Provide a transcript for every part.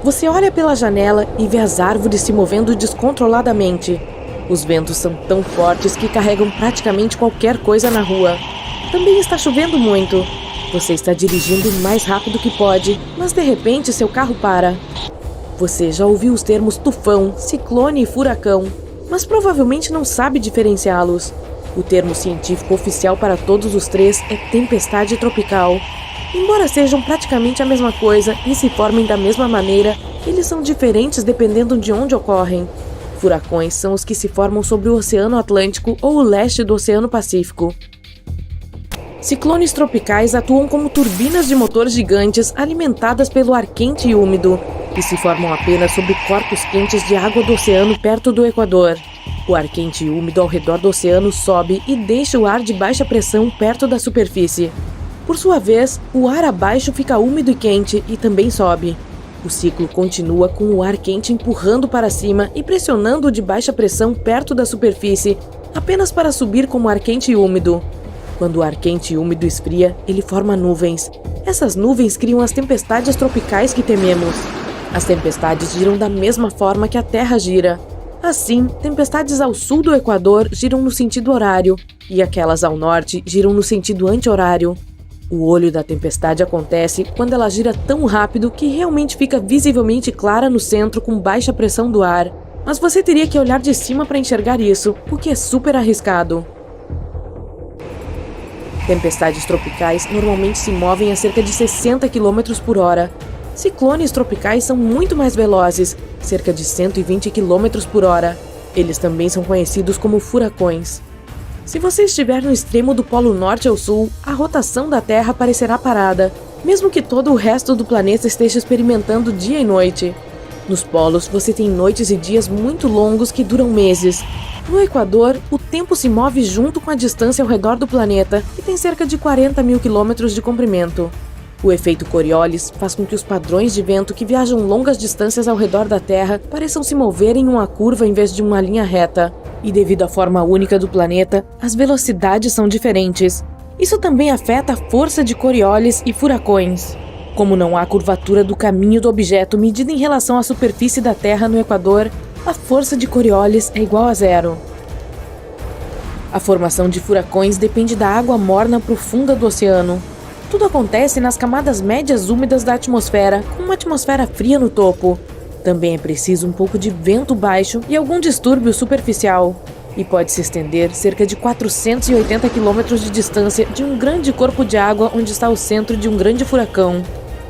Você olha pela janela e vê as árvores se movendo descontroladamente. Os ventos são tão fortes que carregam praticamente qualquer coisa na rua. Também está chovendo muito. Você está dirigindo o mais rápido que pode, mas de repente seu carro para. Você já ouviu os termos tufão, ciclone e furacão, mas provavelmente não sabe diferenciá-los. O termo científico oficial para todos os três é tempestade tropical. Embora sejam praticamente a mesma coisa e se formem da mesma maneira, eles são diferentes dependendo de onde ocorrem. Furacões são os que se formam sobre o Oceano Atlântico ou o leste do Oceano Pacífico. Ciclones tropicais atuam como turbinas de motor gigantes alimentadas pelo ar quente e úmido, e se formam apenas sobre corpos quentes de água do oceano perto do Equador. O ar quente e úmido ao redor do oceano sobe e deixa o ar de baixa pressão perto da superfície. Por sua vez, o ar abaixo fica úmido e quente e também sobe. O ciclo continua com o ar quente empurrando para cima e pressionando o de baixa pressão perto da superfície, apenas para subir como ar quente e úmido. Quando o ar quente e úmido esfria, ele forma nuvens. Essas nuvens criam as tempestades tropicais que tememos. As tempestades giram da mesma forma que a Terra gira. Assim, tempestades ao sul do Equador giram no sentido horário, e aquelas ao norte giram no sentido anti-horário. O olho da tempestade acontece quando ela gira tão rápido que realmente fica visivelmente clara no centro com baixa pressão do ar. Mas você teria que olhar de cima para enxergar isso, o que é super arriscado. Tempestades tropicais normalmente se movem a cerca de 60 km por hora. Ciclones tropicais são muito mais velozes, cerca de 120 km por hora. Eles também são conhecidos como furacões. Se você estiver no extremo do Polo Norte ao Sul, a rotação da Terra parecerá parada, mesmo que todo o resto do planeta esteja experimentando dia e noite. Nos polos, você tem noites e dias muito longos que duram meses. No Equador, o tempo se move junto com a distância ao redor do planeta, que tem cerca de 40 mil quilômetros de comprimento. O efeito Coriolis faz com que os padrões de vento que viajam longas distâncias ao redor da Terra pareçam se mover em uma curva em vez de uma linha reta. E devido à forma única do planeta, as velocidades são diferentes. Isso também afeta a força de Coriolis e furacões. Como não há curvatura do caminho do objeto medida em relação à superfície da Terra no Equador, a força de Coriolis é igual a zero. A formação de furacões depende da água morna profunda do oceano. Tudo acontece nas camadas médias úmidas da atmosfera, com uma atmosfera fria no topo. Também é preciso um pouco de vento baixo e algum distúrbio superficial. E pode se estender cerca de 480 km de distância de um grande corpo de água onde está o centro de um grande furacão.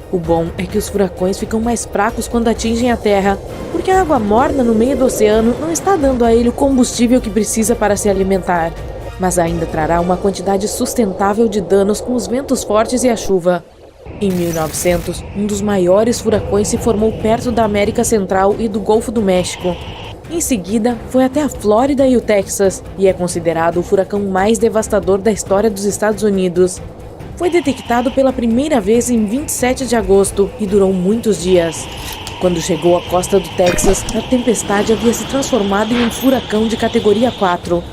O bom é que os furacões ficam mais fracos quando atingem a Terra, porque a água morna no meio do oceano não está dando a ele o combustível que precisa para se alimentar. Mas ainda trará uma quantidade sustentável de danos com os ventos fortes e a chuva. Em 1900, um dos maiores furacões se formou perto da América Central e do Golfo do México. Em seguida, foi até a Flórida e o Texas, e é considerado o furacão mais devastador da história dos Estados Unidos. Foi detectado pela primeira vez em 27 de agosto e durou muitos dias. Quando chegou à costa do Texas, a tempestade havia se transformado em um furacão de categoria 4.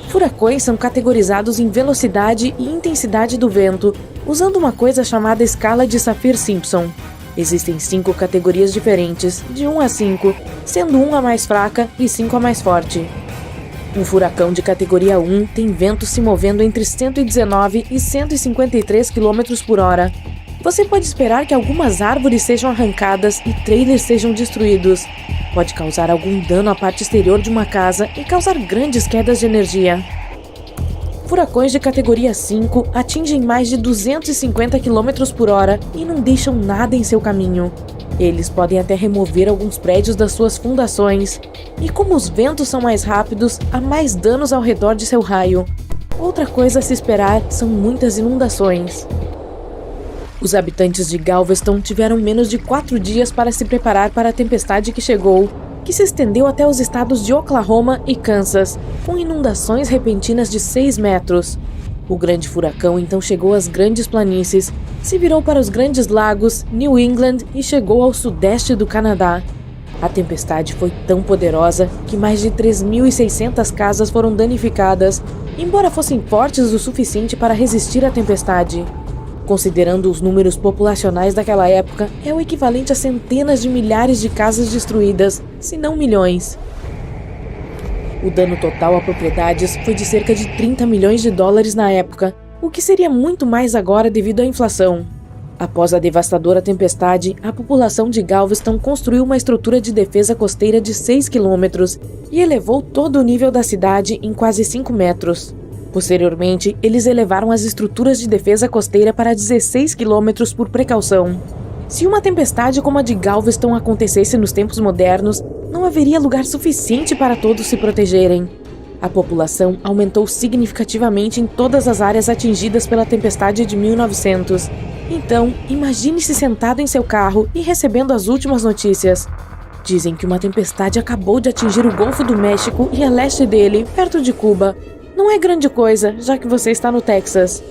Furacões são categorizados em velocidade e intensidade do vento, usando uma coisa chamada escala de Saffir-Simpson. Existem 5 categorias diferentes, de 1 a 5, sendo 1 a mais fraca e 5 a mais forte. Um furacão de categoria 1 tem ventos se movendo entre 119 e 153 km por hora. Você pode esperar que algumas árvores sejam arrancadas e trailers sejam destruídos. Pode causar algum dano à parte exterior de uma casa e causar grandes quedas de energia. Furacões de categoria 5 atingem mais de 250 km por hora e não deixam nada em seu caminho. Eles podem até remover alguns prédios das suas fundações. E como os ventos são mais rápidos, há mais danos ao redor de seu raio. Outra coisa a se esperar são muitas inundações. Os habitantes de Galveston tiveram menos de 4 dias para se preparar para a tempestade que chegou, que se estendeu até os estados de Oklahoma e Kansas, com inundações repentinas de 6 metros. O grande furacão então chegou às grandes planícies, se virou para os grandes lagos, New England e chegou ao sudeste do Canadá. A tempestade foi tão poderosa que mais de 3.600 casas foram danificadas, embora fossem fortes o suficiente para resistir à tempestade. Considerando os números populacionais daquela época, é o equivalente a centenas de milhares de casas destruídas, se não milhões. O dano total a propriedades foi de cerca de 30 milhões de dólares na época, o que seria muito mais agora devido à inflação. Após a devastadora tempestade, a população de Galveston construiu uma estrutura de defesa costeira de 6 quilômetros e elevou todo o nível da cidade em quase 5 metros. Posteriormente, eles elevaram as estruturas de defesa costeira para 16 quilômetros por precaução. Se uma tempestade como a de Galveston acontecesse nos tempos modernos, não haveria lugar suficiente para todos se protegerem. A população aumentou significativamente em todas as áreas atingidas pela tempestade de 1900. Então, imagine-se sentado em seu carro e recebendo as últimas notícias. Dizem que uma tempestade acabou de atingir o Golfo do México e a leste dele, perto de Cuba. Não é grande coisa, já que você está no Texas.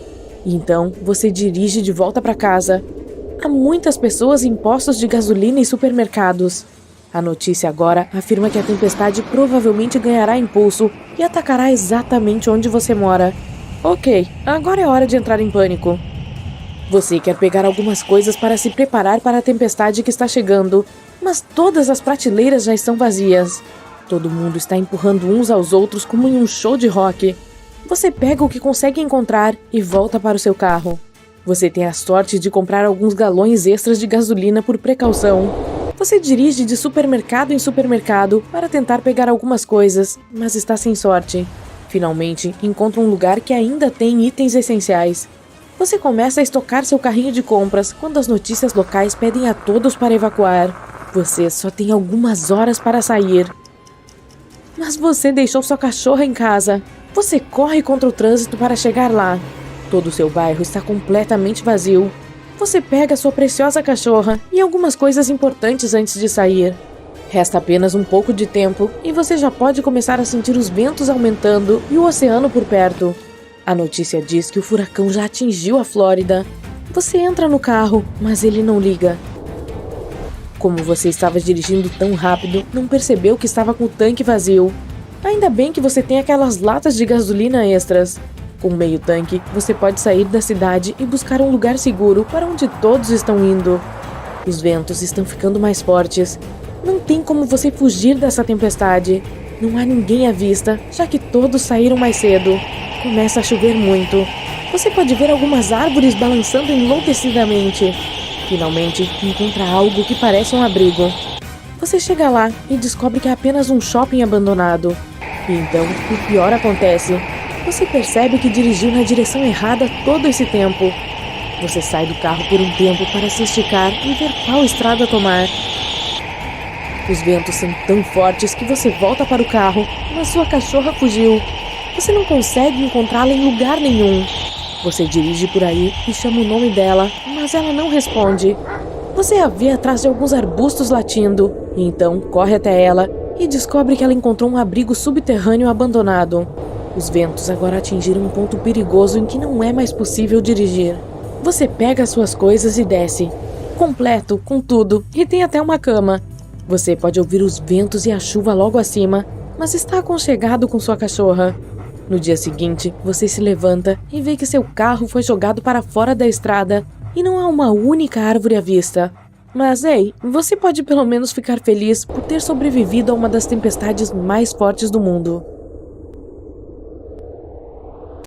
Então, você dirige de volta para casa. Há muitas pessoas em postos de gasolina e supermercados. A notícia agora afirma que a tempestade provavelmente ganhará impulso e atacará exatamente onde você mora. Ok, agora é hora de entrar em pânico. Você quer pegar algumas coisas para se preparar para a tempestade que está chegando, mas todas as prateleiras já estão vazias. Todo mundo está empurrando uns aos outros como em um show de rock. Você pega o que consegue encontrar e volta para o seu carro. Você tem a sorte de comprar alguns galões extras de gasolina por precaução. Você dirige de supermercado em supermercado para tentar pegar algumas coisas, mas está sem sorte. Finalmente, encontra um lugar que ainda tem itens essenciais. Você começa a estocar seu carrinho de compras quando as notícias locais pedem a todos para evacuar. Você só tem algumas horas para sair. Mas você deixou sua cachorra em casa. Você corre contra o trânsito para chegar lá. Todo o seu bairro está completamente vazio. Você pega sua preciosa cachorra e algumas coisas importantes antes de sair. Resta apenas um pouco de tempo e você já pode começar a sentir os ventos aumentando e o oceano por perto. A notícia diz que o furacão já atingiu a Flórida. Você entra no carro, mas ele não liga. Como você estava dirigindo tão rápido, não percebeu que estava com o tanque vazio. Ainda bem que você tem aquelas latas de gasolina extras. Com meio tanque, você pode sair da cidade e buscar um lugar seguro para onde todos estão indo. Os ventos estão ficando mais fortes. Não tem como você fugir dessa tempestade. Não há ninguém à vista, já que todos saíram mais cedo. Começa a chover muito. Você pode ver algumas árvores balançando enlouquecidamente. Finalmente, encontra algo que parece um abrigo. Você chega lá e descobre que é apenas um shopping abandonado. E então, o pior acontece. Você percebe que dirigiu na direção errada todo esse tempo. Você sai do carro por um tempo para se esticar e ver qual estrada tomar. Os ventos são tão fortes que você volta para o carro, mas sua cachorra fugiu. Você não consegue encontrá-la em lugar nenhum. Você dirige por aí e chama o nome dela, mas ela não responde. Você a vê atrás de alguns arbustos latindo, e então corre até ela e descobre que ela encontrou um abrigo subterrâneo abandonado. Os ventos agora atingiram um ponto perigoso em que não é mais possível dirigir. Você pega as suas coisas e desce. Completo, com tudo, e tem até uma cama. Você pode ouvir os ventos e a chuva logo acima, mas está aconchegado com sua cachorra. No dia seguinte, você se levanta e vê que seu carro foi jogado para fora da estrada e não há uma única árvore à vista. Mas ei, você pode pelo menos ficar feliz por ter sobrevivido a uma das tempestades mais fortes do mundo.